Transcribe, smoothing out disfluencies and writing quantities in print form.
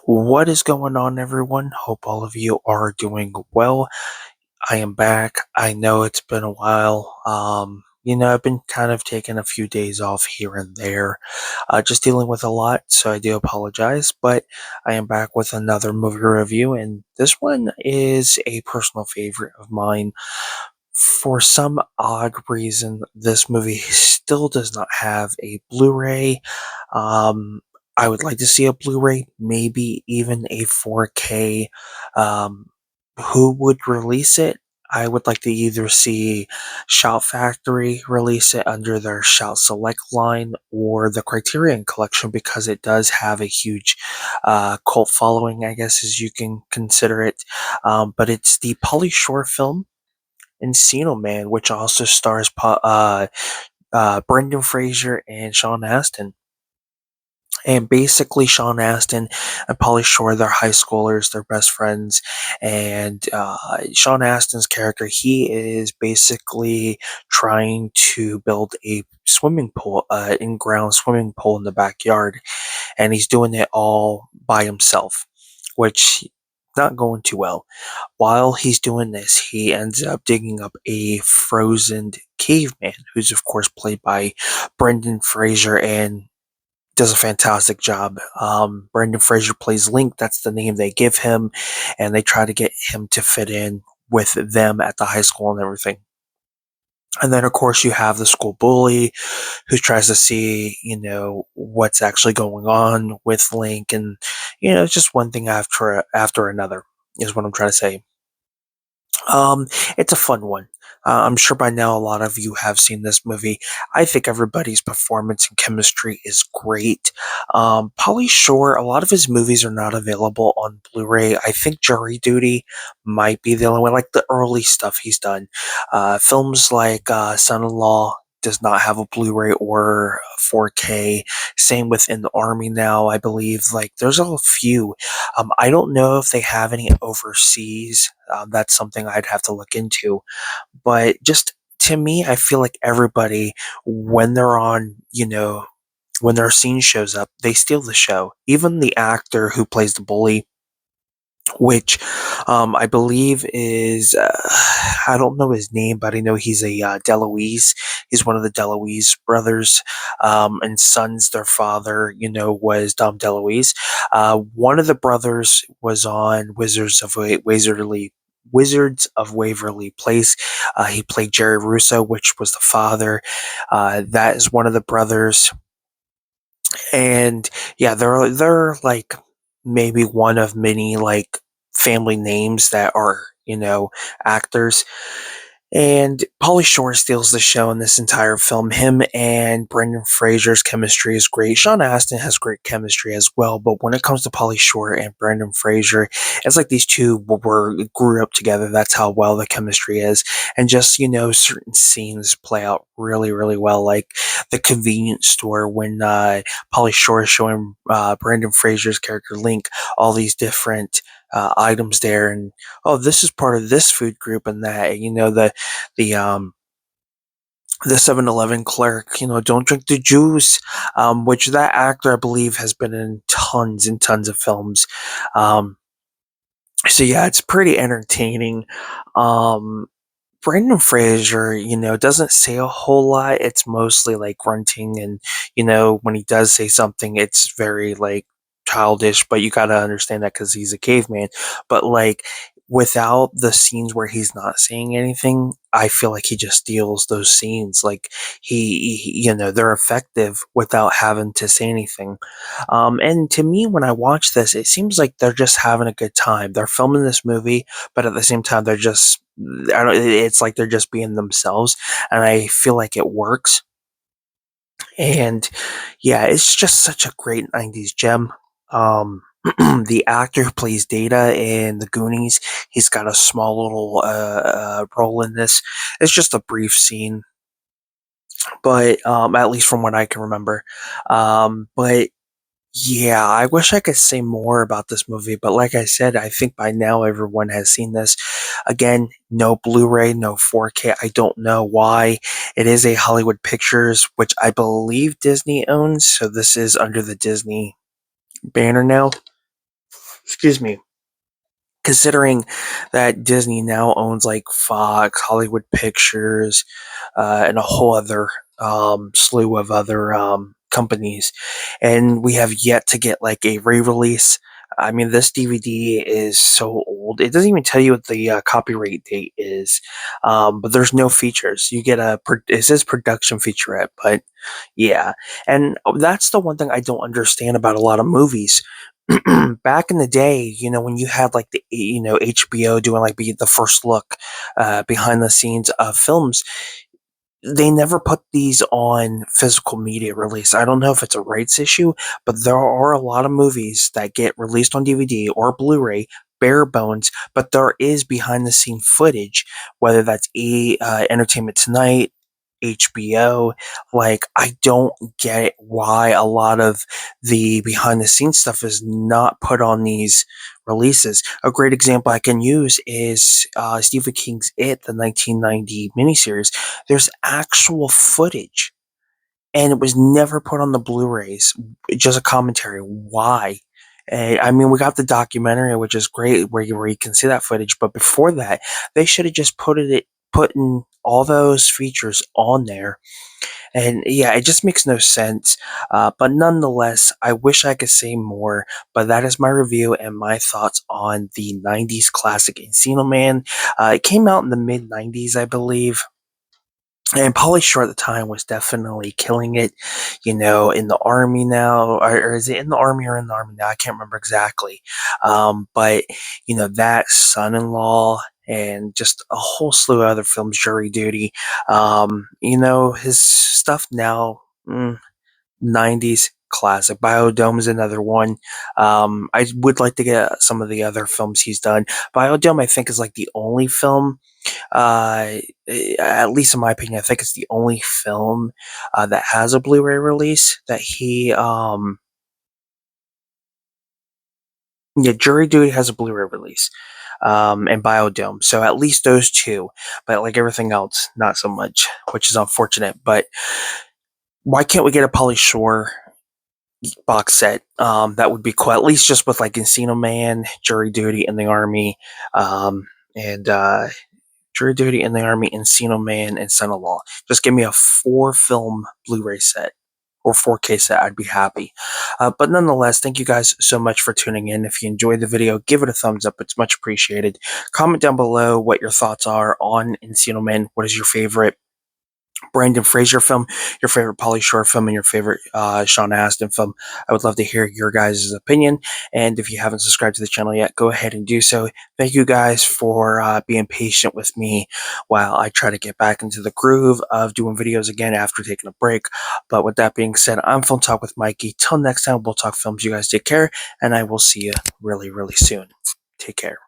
What is going on, everyone? Hope all of you are doing well. I am back. I know it's been a while. I've been kind of taking a few days off here and there, just dealing with a lot, so I do apologize. But I am back with another movie review, and this one is a personal favorite of mine. For some odd reason, this movie still does not have a Blu-ray. Um, I would like to see a Blu-ray, maybe even a 4K. Um, who would release it? I would like to either see Shout Factory release it under their Shout Select line or the Criterion Collection because it does have a huge cult following, I guess, as you can consider it. But it's the Pauly Shore film Encino Man, which also stars Brendan Fraser and Sean Astin. And basically, Sean Astin and Pauly Shore, they're high schoolers, they're best friends. And Sean Astin's character, he is basically trying to build a swimming pool, in-ground swimming pool in the backyard. And he's doing it all by himself, which not going too well. While he's doing this, he ends up digging up a frozen caveman, who's of course played by Brendan Fraser and does a fantastic job. Brendan Fraser plays Link, that's the name they give him, and they try to get him to fit in with them at the high school and everything. And then, of course, you have the school bully who tries to see, what's actually going on with Link, and it's just one thing after another is what I'm trying to say. It's a fun one. I'm sure by now a lot of you have seen this movie. I think everybody's performance and chemistry is great. Pauly Shore, a lot of his movies are not available on Blu-ray. I think Jury Duty might be the only one, like the early stuff he's done. Films like Son-in-Law does not have a Blu-ray or 4K. Same with In the Army Now, I believe. Like, there's a few. I don't know if they have any overseas. That's something I'd have to look into. But just to me, I feel like everybody, when they're on, when their scene shows up, they steal the show. Even the actor who plays the bully, which I believe is I don't know his name, but I know he's a DeLuise. He's one of the DeLuise brothers, and sons. Their father, was Dom DeLuise. One of the brothers was on Wizards of Waverly Place. He played Jerry Russo, which was the father. That is one of the brothers, and yeah, they're like maybe one of many like family names that are actors. And Pauly Shore steals the show in this entire film. Him and Brendan Fraser's chemistry is great. Sean Astin has great chemistry as well, but when it comes to Pauly Shore and Brendan Fraser, it's like these two grew up together. That's how well the chemistry is, and just certain scenes play out really, really well. Like the convenience store when Pauly Shore is showing Brendan Fraser's character Link all these different items there, and oh, this is part of this food group and that. The um the 7-Eleven clerk, don't drink the juice, which that actor I believe has been in tons and tons of films. Um, so yeah, it's pretty entertaining. Um, Brendan Fraser, doesn't say a whole lot. It's mostly like grunting, and when he does say something, it's very like childish. But you gotta understand that because he's a caveman. But like without the scenes where he's not saying anything, I feel like he just steals those scenes. Like they're effective without having to say anything. And to me, when I watch this, it seems like they're just having a good time. They're filming this movie, but at the same time, they're just I don't. It's like they're just being themselves, and I feel like it works. And yeah, it's just such a great '90s gem. The actor who plays Data in the Goonies, he's got a small little role in this. It's just a brief scene, but at least from what I can remember. But yeah, I wish I could say more about this movie, but like I said, I think by now everyone has seen this. Again, no Blu-ray, no 4K. I don't know why. It is a Hollywood Pictures, which I believe Disney owns, so this is under the Disney banner now. excuse me, considering that Disney now owns like Fox, Hollywood Pictures, and a whole other slew of other companies, and we have yet to get like a re-release. I mean, this DVD is so old; it doesn't even tell you what the copyright date is. But there's no features. You get it says production featurette, but yeah, and that's the one thing I don't understand about a lot of movies. Back in the day, when you had like the HBO doing like the first look behind the scenes of films, they never put these on physical media release. I don't know if it's a rights issue, but there are a lot of movies that get released on DVD or Blu-ray, bare bones, but there is behind the scene footage, whether that's Entertainment Tonight, HBO. Like, I don't get why a lot of the behind the scenes stuff is not put on these releases. A great example I can use is Stephen King's It, the 1990 miniseries. There's actual footage, and it was never put on the Blu-rays. Just a commentary. Why? I mean, we got the documentary, which is great, where you can see that footage. But before that, they should have just putting all those features on there. And yeah, it just makes no sense. But nonetheless, I wish I could say more. But that is my review and my thoughts on the '90s classic Encino Man. It came out in the mid '90s, I believe. And Pauly Shore at the time was definitely killing it, in the army now, or is it in the army or in the army now? I can't remember exactly. But that son-in-law and just a whole slew of other films, Jury Duty. His stuff now, 90s classic. Biodome is another one. I would like to get some of the other films he's done. Biodome, I think, is like the only film, uh, at least in my opinion, I think it's the only film that has a Blu-ray release that yeah, Jury Duty has a Blu-ray release, and Biodome. So at least those two, but like everything else, not so much, which is unfortunate. But why can't we get a Pauly Shore box set? That would be cool. At least just with like Encino Man, Jury Duty, in the Army, and Jury Duty, in the Army, Encino Man, and Son-in-Law. Just give me a 4-film Blu-ray set or 4K set. I'd be happy. But nonetheless, thank you guys so much for tuning in. If you enjoyed the video, give it a thumbs up. It's much appreciated. Comment down below what your thoughts are on Encino Man. What is your favorite Brandon Fraser film, your favorite Pauly Shore film, and your favorite Sean Astin film? I would love to hear your guys' opinion. And if you haven't subscribed to the channel yet, go ahead and do so. Thank you guys for being patient with me while I try to get back into the groove of doing videos again after taking a break. But with that being said, I'm Film Talk with Mikey. Till next time, we'll talk films. You guys take care, and I will see you really, really soon. Take care.